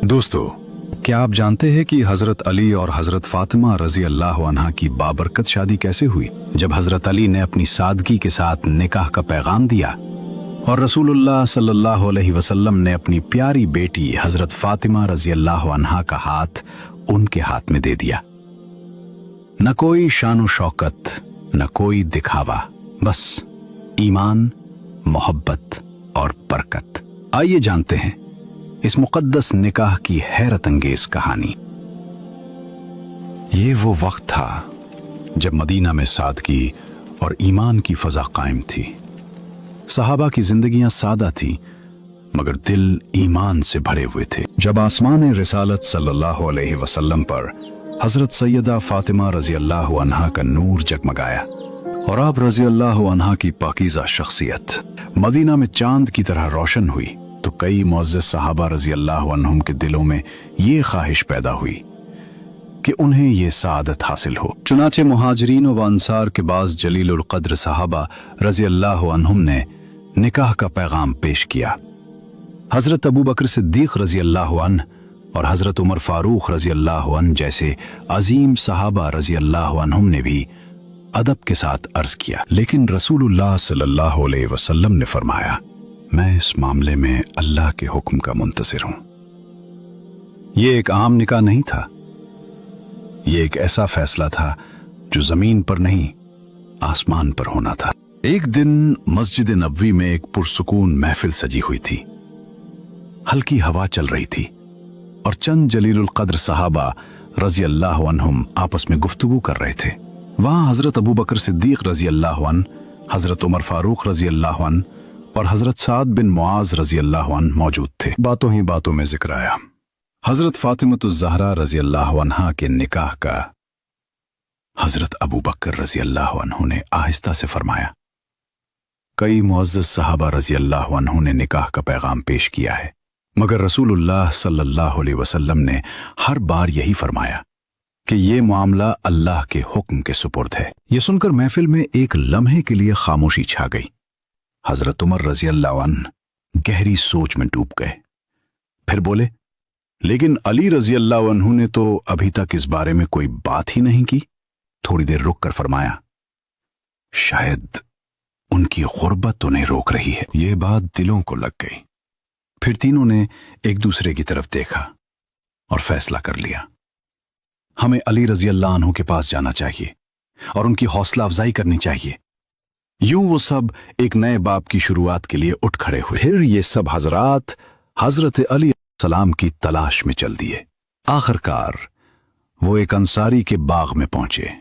दोस्तों, क्या आप जानते हैं कि हजरत अली और हजरत फातिमा रजी अल्लाह अन्हा की बाबरकत शादी कैसे हुई? जब हजरत अली ने अपनी सादगी के साथ निकाह का पैगाम दिया और रसूलुल्लाह सल्लल्लाहु अलैहि वसल्लम ने अपनी प्यारी बेटी हजरत फातिमा रजी अल्लाह अन्हा का हाथ उनके हाथ में दे दिया। न कोई शान शौकत, न कोई दिखावा, बस ईमान, मोहब्बत और बरकत। आइए जानते हैं इस मुकद्दस निकाह की हैरत अंगेज कहानी। ये वो वक्त था जब मदीना में सादगी और ईमान की फजा कायम थी। सहाबा की जिंदगियां सादा थी मगर दिल ईमान से भरे हुए थे। जब आसमान रिसालत सल्लल्लाहु अलैहि वसल्लम पर हजरत सैयदा फातिमा रजी अल्लाह अन्हा का नूर जगमगाया और आप रजी अल्लाह अन्हा की पाकीज़ा शख्सियत मदीना में चांद की तरह रोशन हुई, तो कई मुअज़्ज़ज़ सहाबा रजी अल्लाह अन्हुम के दिलों में ये ख्वाहिश पैदा हुई कि उन्हें ये सादत हासिल हो। चुनाचे मुहाजिरीन व अंसार के बाज़ जलीलुल क़द्र सहाबा रजी अल्लाह अन्हुम ने निकाह का पैगाम पेश किया। हज़रत अबू बकर सिद्दीक़ रजी अल्लाह अन्हु और हज़रत उमर फ़ारूक़ रजी अल्लाह अन्हु जैसे अजीम सहाबा रजी अल्लाह अन्हुम ने भी अदब के साथ अर्ज किया, लेकिन रसूलुल्लाह सल्लल्लाहु अलैहि वसल्लम ने फरमाया, मैं इस मामले में अल्लाह के हुक्म का मुंतज़िर हूं। यह एक आम निकाह नहीं था, यह एक ऐसा फैसला था जो जमीन पर नहीं आसमान पर होना था। एक दिन मस्जिद नबवी में एक पुरसुकून महफिल सजी हुई थी। हल्की हवा चल रही थी और चंद जलीलुल क़द्र सहाबा रजी अल्लाह अन्हुम आपस में गुफ्तगू कर रहे थे। वहां हजरत अबू बकर सिद्दीक़ रजी अल्लाह अन्हु, हजरत उमर फारूक रजी अल्लाह अन्हु और हजरत साद बिन मुआज रजी अल्लाह अन्हु मौजूद थे। बातों ही बातों में जिक्र आया हजरत फातिमतुज़ ज़हरा रजी अल्लाह अन्हा के निकाह का। हजरत अबू बकर रजी अल्लाह अन्हु ने आहिस्ता से फरमाया, कई मुअज़्ज़ज़ सहाबा रजी अल्लाह अन्हु ने निकाह का पैगाम पेश किया है, मगर रसूलुल्लाह सल्लल्लाहु अलैहि वसल्लम ने हर बार यही फरमाया कि ये मामला अल्लाह के हुक्म के सुपुर्द है। यह सुनकर महफिल में एक लम्हे के लिए खामोशी छा गई। हजरत उमर रजी अल्लाह अन्हु गहरी सोच में डूब गए। फिर बोले, लेकिन अली रजी अल्लाह अन्हु ने तो अभी तक इस बारे में कोई बात ही नहीं की। थोड़ी देर रुक कर फरमाया, शायद उनकी गुर्बत उन्हें रोक रही है। ये बात दिलों को लग गई। फिर तीनों ने एक दूसरे की तरफ देखा और फैसला कर लिया, हमें अली रजी अल्लाह अन्हु के पास जाना चाहिए और उनकी हौसला अफजाई करनी चाहिए। यूं वो सब एक नए बाब की शुरुआत के लिए उठ खड़े हुए। फिर ये सब हजरात हजरत अली सलाम की तलाश में चल दिए। आखिरकार वो एक अंसारी के बाग में पहुंचे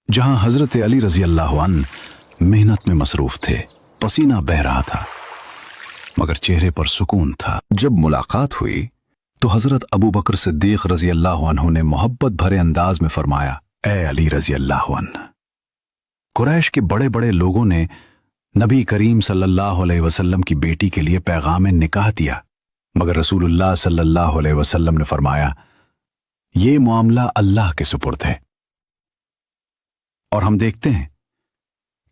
जहां हजरत अली रजी अल्लाह अन्हु मेहनत में मसरूफ थे। पसीना बह रहा था मगर चेहरे पर सुकून था। जब मुलाकात हुई तो हजरत अबू बकर सिद्दीक़ रजी अल्लाह अन्हु ने मोहब्बत भरे अंदाज में फरमाया, ए अली रजी अल्लाह अन्हु, कुरैश के बड़े बड़े लोगों ने नबी करीम सल्लल्लाहु अलैहि वसल्लम की बेटी के लिए पैगाम निकाह दिया, मगर रसूलुल्लाह सल्लल्लाहु अलैहि वसल्लम ने फरमाया, ये मामला अल्लाह के सुपुर्द है। और हम देखते हैं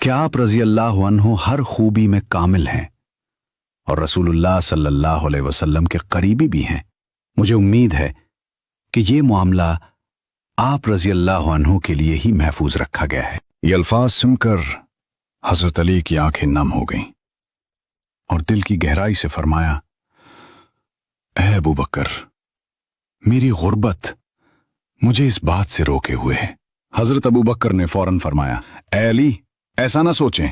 कि आप रजी अल्लाह अन्हु हर खूबी में कामिल हैं और रसूलुल्लाह सल्लल्लाहु अलैहि वसल्लम के करीबी भी हैं। मुझे उम्मीद है कि ये मामला आप रजी अल्लाह अन्हु के लिए ही महफूज रखा गया है। ये अल्फाज सुनकर हजरत अली की आंखें नम हो गईं और दिल की गहराई से फरमाया, ऐ अबू बकर, मेरी गुर्बत मुझे इस बात से रोके हुए है। हजरत अबू बकर ने फौरन फरमाया, ऐ अली, ऐसा ना सोचें,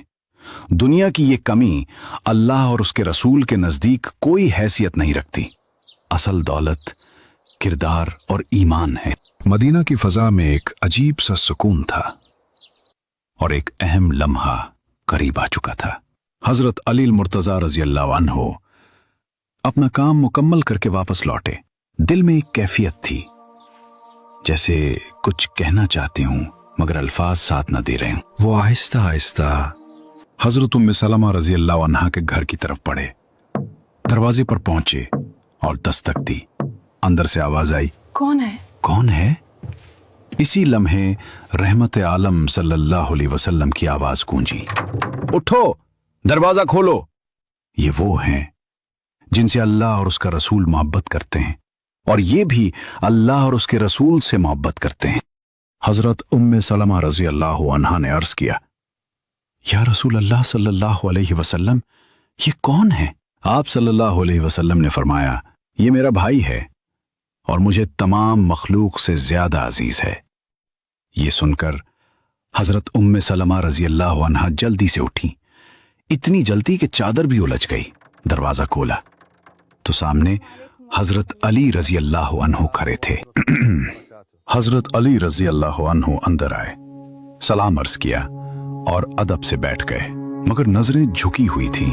दुनिया की ये कमी अल्लाह और उसके रसूल के नजदीक कोई हैसियत नहीं रखती। असल दौलत किरदार और ईमान है। मदीना की फजा में एक अजीब सा सुकून था और एक अहम लम्हा करीब आ चुका था। हजरत अली मुर्तजा रजी अल्लाह अन्हु अपना काम मुकम्मल करके वापस लौटे। दिल में एक कैफियत थी, जैसे कुछ कहना चाहती हूं मगर अल्फाज साथ न दे रहे हूं। वो आहिस्ता आहिस्ता हजरत उम्मे सलमा रजी अल्लाह अन्हा के घर की तरफ बढ़े। दरवाजे पर पहुंचे और दस्तक दी। अंदर से आवाज आई, कौन है? कौन है? इसी लम्हे रहमत आलम सल्लल्लाहु अलैहि वसल्लम की आवाज गूंजी, उठो, दरवाजा खोलो। ये वो हैं जिनसे अल्लाह और उसका रसूल मोहब्बत करते हैं और ये भी अल्लाह और उसके रसूल से मोहब्बत करते हैं। हजरत उम्मे सलमा रजी अल्लाह अन्हा ने अर्ज किया, या रसूल अल्लाह सल्लल्लाहु अलैहि वसल्लम, ये कौन है? आप सल्लल्लाहु अलैहि वसल्लम ने फरमाया, ये मेरा भाई है और मुझे तमाम मखलूक से ज्यादा अजीज है। ये सुनकर हजरत उम्मे सलमा रजी अल्लाह अन्हा जल्दी से उठी, इतनी जल्दी कि चादर भी उलझ गई। दरवाजा खोला तो सामने हजरत अली रजी अल्लाह अन्हु खड़े थे। हजरत अली रजी अल्लाह अन्हु अंदर आए, सलाम अर्ज किया और अदब से बैठ गए, मगर नजरें झुकी हुई थीं।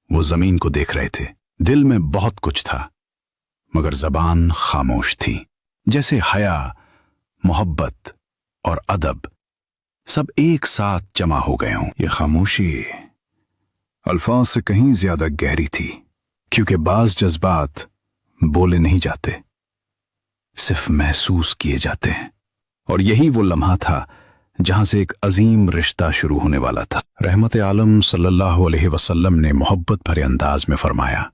वो जमीन को देख रहे थे। दिल में बहुत कुछ था मगर जबान खामोश थी, जैसे हया, मोहब्बत और अदब सब एक साथ जमा हो गए हों। ये खामोशी अल्फाज से कहीं ज्यादा गहरी थी, क्योंकि बाज जज्बात बोले नहीं जाते, सिर्फ महसूस किए जाते हैं। और यही वो लम्हा था जहां से एक अजीम रिश्ता शुरू होने वाला था। रहमत आलम सल्लल्लाहु अलैहि वसल्लम ने मोहब्बत भरे अंदाज में फरमाया,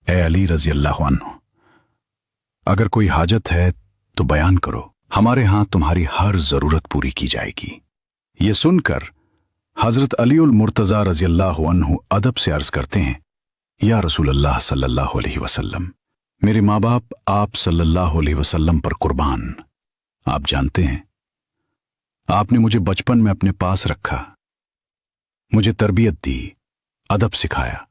ए अली रजी अल्लाह अन्हु, अगर कोई हाजत है तो बयान करो, हमारे यहां तुम्हारी हर जरूरत पूरी की जाएगी। ये सुनकर हजरत अली उल मुर्तजा रजी अल्लाह अन्हु अदब से अर्ज करते हैं, या रसूल अल्लाह सल्लल्लाहु अलैहि वसल्लम, मेरे माँ बाप आप सल्लल्लाहु अलैहि वसल्लम पर कुर्बान। आप जानते हैं, आपने मुझे बचपन में अपने पास रखा, मुझे तरबियत दी, अदब सिखाया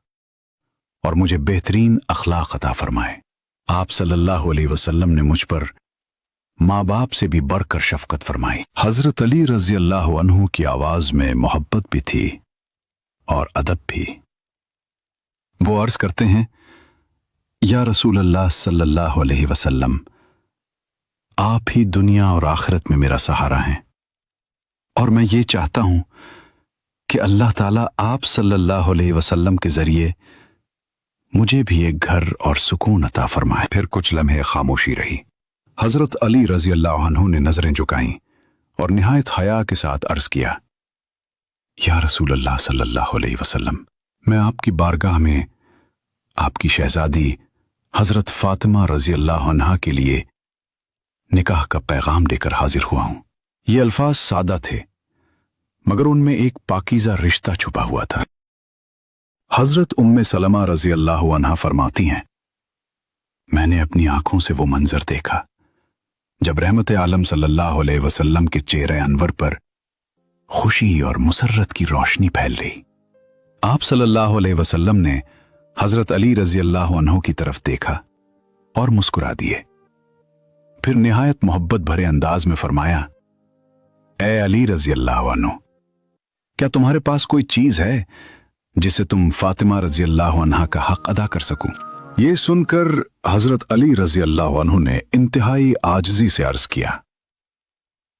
और मुझे बेहतरीन अखलाक अता फरमाए। आप सल्लल्लाहु अलैहि वसल्लम ने मुझ पर माँ बाप से भी बढ़कर शफकत फरमाई। हजरत अली रजी अल्लाह अन्हु की आवाज में मोहब्बत भी थी और अदब भी। वो अर्ज करते हैं, या रसूल अल्लाह सल्लल्लाहु अलैहि वसल्लम, आप ही दुनिया और आखिरत में मेरा सहारा हैं और मैं ये चाहता हूं कि अल्लाह ताला आप सल्लल्लाहु अलैहि वसल्लम के जरिए मुझे भी एक घर और सुकून अता फरमाए। फिर कुछ लम्हे खामोशी रही। हजरत अली रजी अल्लाह अन्हु ने नजरें झुकाईं और निहायत हया के साथ अर्ज किया, या रसूल अल्लाह सल्लल्लाहु अलैहि वसल्लम, मैं आपकी बारगाह में आपकी शहजादी हजरत फातिमा रजी अल्लाह अन्हा के लिए निकाह का पैगाम लेकर हाजिर हुआ हूं। ये अल्फाज सादा थे मगर उनमें एक पाकीज़ा रिश्ता छुपा हुआ था। हजरत उम्मे सलमा रजी अल्लाह अन्हा फरमाती हैं, मैंने अपनी आंखों से वो मंजर देखा जब रहमत आलम सल्लल्लाहु अलैहि वसल्लम के चेहरे अनवर पर खुशी और मुसर्रत की रोशनी फैल रही। आप सल्लल्लाहु अलैहि वसल्लम ने हजरत अली रजी अल्लाह अन्हु की तरफ देखा और मुस्कुरा दिए। फिर निहायत मोहब्बत भरे अंदाज में फरमाया, ए अली रजी अल्लाह अन्हु, क्या तुम्हारे पास कोई चीज है जिसे तुम फातिमा रजी अल्लाह अन्हा का हक अदा कर सको? ये सुनकर हजरत अली रजी अल्लाह अन्हु ने इंतहाई आजिजी से अर्ज किया,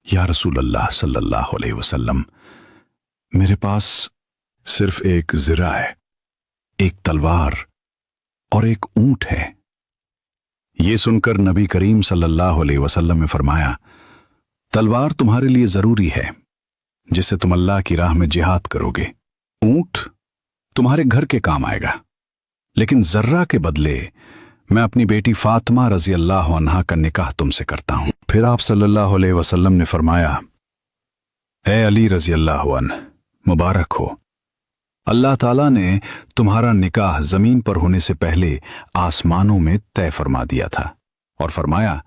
या रसूल अल्लाह सल्लल्लाहु अलैहि वसल्लम, मेरे पास सिर्फ एक ज़िरा है, एक तलवार और एक ऊंट है। ये सुनकर नबी करीम सल्लल्लाहु अलैहि वसल्लम ने फरमाया, तलवार तुम्हारे लिए जरूरी है जिससे तुम अल्लाह की राह में जिहाद करोगे, ऊंट तुम्हारे घर के काम आएगा, लेकिन जर्रा के बदले मैं अपनी बेटी फातिमा रजी अल्लाह अन्हा का निकाह तुमसे करता हूं। फिर आप सल्लल्लाहु अलैहि वसल्लम ने फरमाया, ए अली रजी अल्लाह अन्हु, मुबारक हो, अल्लाह ताला ने तुम्हारा निकाह जमीन पर होने से पहले आसमानों में तय फरमा दिया था और फरमाया,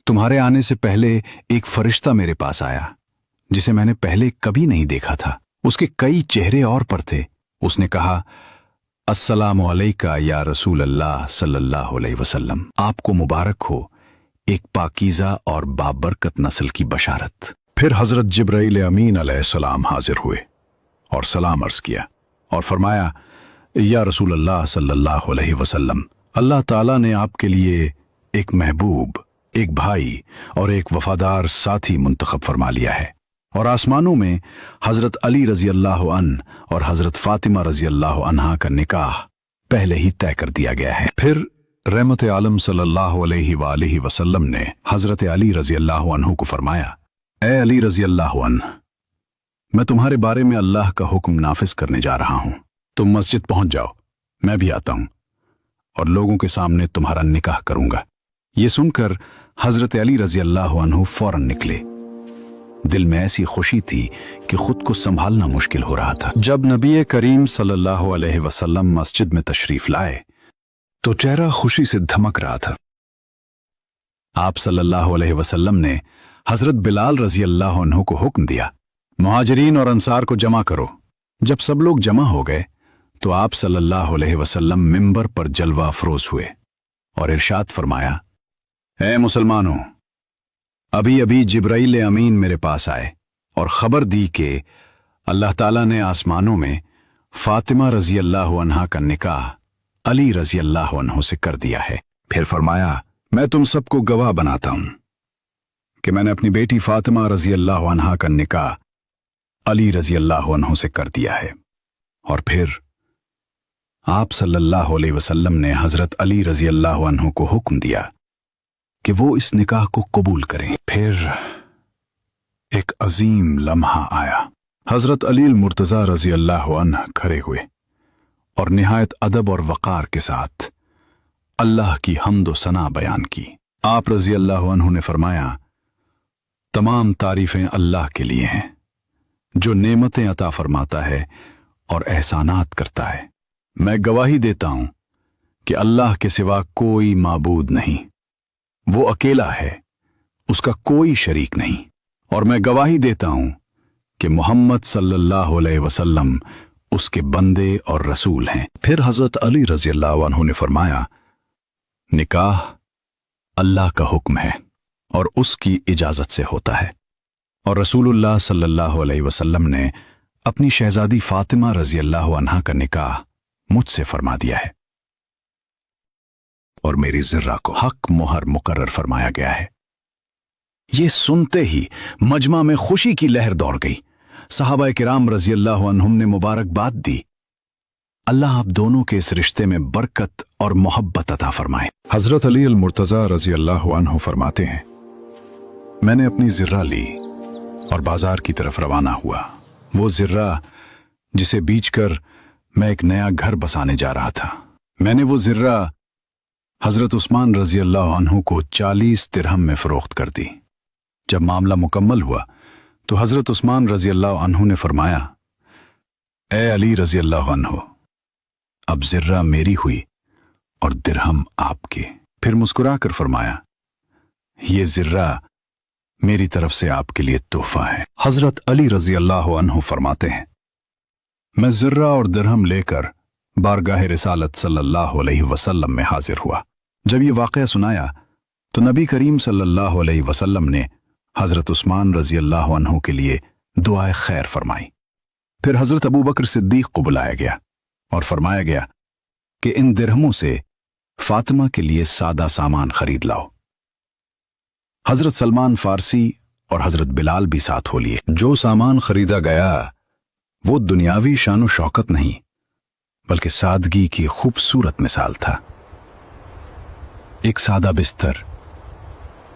तुम्हारे आने से पहले एक फरिश्ता मेरे पास आया जिसे मैंने पहले कभी नहीं देखा था। उसके कई चेहरे और पर थे। उसने कहा, अस्सलामु अलैका या रसूल अल्लाह सल्लल्लाहु अलैहि वसल्लम, आपको मुबारक हो एक पाकीज़ा और बाबरकत नस्ल की बशारत। फिर हजरत जिब्राइल अमीन अलैहिस्सलाम हाजिर हुए और सलाम अर्ज किया और फरमाया, या रसूल अल्लाह सल्लल्लाहु अलैहि वसल्लम, अल्लाह ताला ने आपके लिए एक महबूब, एक भाई और एक वफादार साथी मुंतखब फरमा लिया है और आसमानों में हजरत अली रजी अल्लाह अन्हु और हजरत फातिमा रजी अल्लाह अन्हा का निकाह पहले ही तय कर दिया गया है। फिर रहमत आलम सल्लल्लाहु अलैहि वसल्लम ने हजरत अली रजी अल्लाह अन्हु को फरमाया, ए अली रजी अल्लाह अन्हु, मैं तुम्हारे बारे में अल्लाह का हुक्म नाफिज करने जा रहा हूं। तुम मस्जिद पहुंच जाओ, मैं भी आता हूं और लोगों के सामने तुम्हारा निकाह करूंगा। ये सुनकर हजरत अली रजी अल्लाह अन्हु फौरन निकले। दिल में ऐसी खुशी थी कि खुद को संभालना मुश्किल हो रहा था। जब नबी करीम सल्लल्लाहु अलैहि वसल्लम मस्जिद में तशरीफ लाए तो चेहरा खुशी से धमक रहा था। आप सल्लल्लाहु अलैहि वसल्लम ने हजरत बिलाल रजी अल्लाह अन्हु को हुक्म दिया, मुहाजिरीन और अंसार को जमा करो। जब सब लोग जमा हो गए तो आप सल्लल्लाहु अलैहि वसल्लम मिंबर पर जलवा अफरोज हुए और इरशाद फरमाया, ऐ मुसलमानों, अभी अभी जिब्राइल अमीन मेरे पास आए और खबर दी कि अल्लाह ताला ने आसमानों में फातिमा रजी अल्लाह अन्हा का निकाह अली रजी अल्लाह अन्हु से कर दिया है। फिर फरमाया, मैं तुम सबको गवाह बनाता हूं कि मैंने अपनी बेटी फातिमा रजी अल्लाह अन्हा का निकाह अली रजी अल्लाह अन्हु से कर दिया है। और फिर आप सल्लल्लाहु अलैहि वसल्लम ने हजरत अली रजी अल्लाह अन्हु को हुक्म दिया कि वो इस निकाह को कबूल करें। फिर एक अजीम लम्हा आया। हजरत अली मुर्तजा रजी अल्लाह अन्हु खड़े हुए और निहायत अदब और वक़ार के साथ अल्लाह की हम्द व सना बयान की। आप रजी अल्लाह अन्हु ने फरमाया, तमाम तारीफें अल्लाह के लिए हैं जो नेमतें अता फरमाता है और एहसानात करता है। मैं गवाही देता हूं कि अल्लाह के सिवा कोई माबूद नहीं, वो अकेला है, उसका कोई शरीक नहीं। और मैं गवाही देता हूं कि मोहम्मद सल्लल्लाहु अलैहि वसल्लम उसके बंदे और रसूल हैं। फिर हजरत अली रजी अल्लाह अन्हु ने फरमाया, निकाह अल्लाह का हुक्म है और उसकी इजाजत से होता है, और रसूलुल्लाह सल्लल्लाहु अलैहि वसल्लम ने अपनी शहजादी फातिमा रजी अल्लाह अन्हा का निकाह मुझसे फरमा दिया है और मेरी जिर्रा को हक मोहर मुकर्रर फरमाया गया है। ये सुनते ही मजमा में खुशी की लहर दौड़ गई। सहाबा किराम रजी अल्लाह अन्हुम ने मुबारकबाद दी। अल्लाह आप दोनों के इस रिश्ते में बरकत और मोहब्बत अता फरमाए। हजरत अली अल मुर्तजा रजी अल्लाह अन्हु फरमाते हैं, मैंने अपनी जिर्रा ली और बाजार की तरफ रवाना हुआ। वो जिर्रा जिसे बीचकर मैं एक नया घर बसाने जा रहा था। मैंने वो जिर्रा हजरत उस्मान रजी अल्लाह अन्हु को 40 दिरहम में फरोख्त कर दी। जब मामला मुकम्मल हुआ तो हजरत उस्मान रजी अल्लाह अन्हु ने फरमाया, ए अली रजी अल्लाह अन्हु, अब जिर्रा मेरी हुई और दिरहम आपके। फिर मुस्कुराकर फरमाया, ये जिर्रा मेरी तरफ से आपके लिए तोहफा है। हजरत अली रजी अल्लाह अन्हु फरमाते हैं, मैं जिर्रा और दिरहम लेकर बारगाह रिसालत सल्लल्लाहु अलैहि वसल्लम में हाजिर हुआ। जब ये वाक़या सुनाया तो नबी करीम सल्लल्लाहु अलैहि वसल्लम ने हजरत उस्मान रजी अल्लाह अन्हु के लिए दुआए खैर फरमाई। फिर हजरत अबू बकर सिद्दीक को बुलाया गया और फरमाया गया कि इन दिरहमों से फातिमा के लिए सादा सामान खरीद लाओ। हजरत सलमान फारसी और हजरत बिलाल भी साथ हो लिए। जो सामान खरीदा गया वो दुनियावी शान शौकत नहीं बल्कि सादगी की खूबसूरत मिसाल था। एक सादा बिस्तर,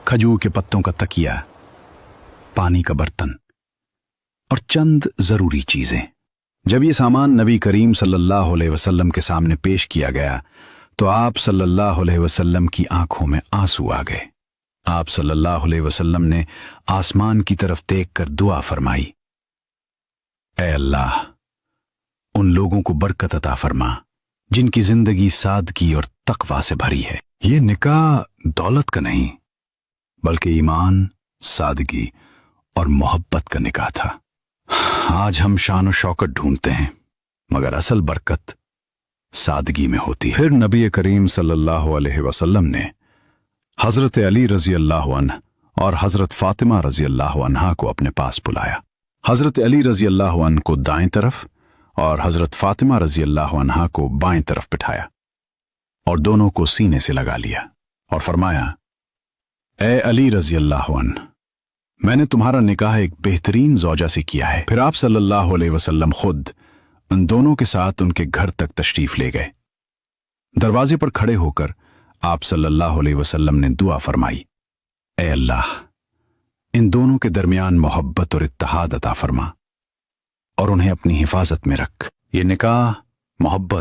खजूर के पत्तों का तकिया, पानी का बर्तन और चंद जरूरी चीजें। जब ये सामान नबी करीम सल्लल्लाहु अलैहि वसल्लम के सामने पेश किया गया तो आप सल्लल्लाहु अलैहि वसल्लम की आंखों में आंसू आ गए। आप सल्लल्लाहु अलैहि वसल्लम ने आसमान की तरफ देखकर दुआ फरमाई, ऐ अल्लाह, उन लोगों को बरकत अता फरमा जिनकी जिंदगी सादगी और तकवा से भरी है। ये निकाह दौलत का नहीं बल्कि ईमान, सादगी और मोहब्बत का निकाह था। आज हम शान और शौकत ढूंढते हैं मगर असल बरकत सादगी में होती है। फिर नबी करीम सल्लल्लाहु अलैहि वसल्लम ने हजरत अली रजी अल्लाह अन्हु और हजरत फातिमा रजी अल्लाह अन्हा को अपने पास बुलाया। हजरत अली रजी अल्लाह अन्हु को दाएं तरफ और हजरत फातिमा रजी अल्लाह अन्हा को बाएं तरफ बिठाया और दोनों को सीने से लगा लिया और फरमाया, ए अली रजी अल्लाह अन्हु, मैंने तुम्हारा निकाह एक बेहतरीन ज़ौजा से किया है। फिर आप सल्लल्लाहु अलैहि वसल्लम खुद उन दोनों के साथ उनके घर तक तशरीफ ले गए। दरवाजे पर खड़े होकर आप सल्लल्लाहु अलैहि वसल्लम ने दुआ फरमाई, ए अल्लाह, इन दोनों के दरमियान मोहब्बत और इत्तेहाद अता फरमा और उन्हें अपनी हिफाजत में रख। ये निकाह मोहब्बत